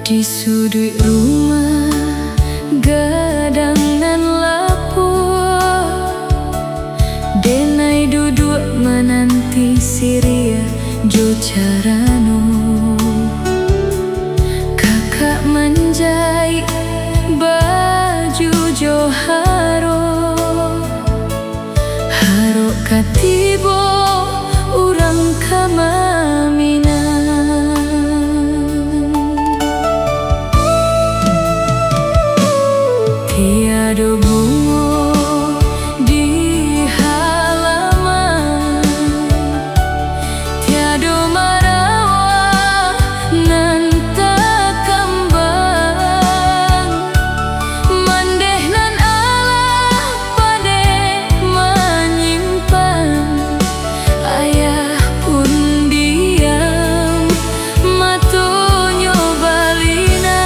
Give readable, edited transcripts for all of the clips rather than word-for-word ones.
Di sudut rumah gadangan lapor, denai duduk menanti Siria jo carano. Kakak menjahit baju jo haro katibo urang kamamina. Tiada bunga di halaman, tiada marawa nan tak kembang. Mandeh nan Allah pandai menyimpan, ayah pun diam matonyo balina.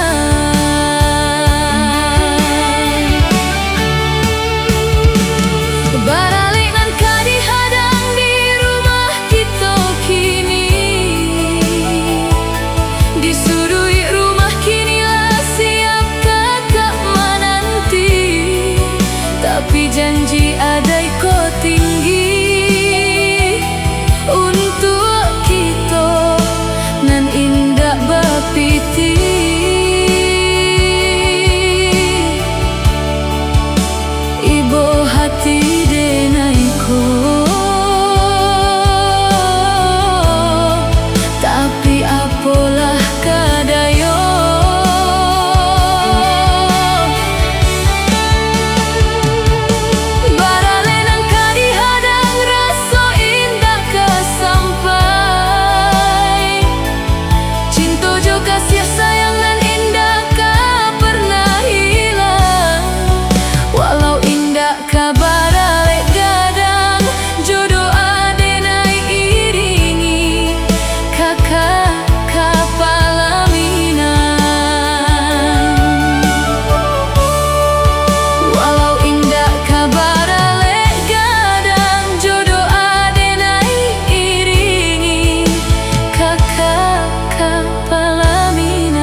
Baralik nan kadihadang di rumah kita kini, disudui rumah kinilah siap kakak menanti. Tapi janji adai ko tinggi untuk kita nan indah bapiti. Ibu hati denaiku, tapi apalah kadayo. Barale nang kadihadang rasa indah kesampai, cinta jo kasih sayang nan indah ka pernah hilang. Walau indah kabar alek gadang, jodoh adenai iringi kakak kapalaminan. Walau indah kabar alek gadang, jodoh adenai iringi kakak kapalaminan.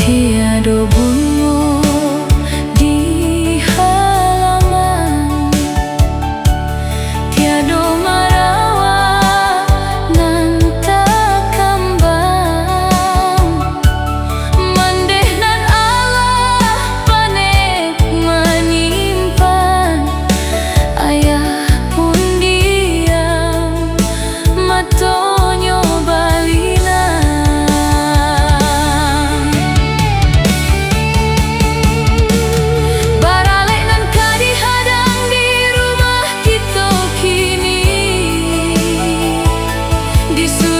Tiada bunga di halaman, tiada marawa nan tak kembang. Mandeh nan Allah pandai menyimpan, ayah pun diam matonyo balina. Baralik nan kadihadang di rumah kita kini, disudui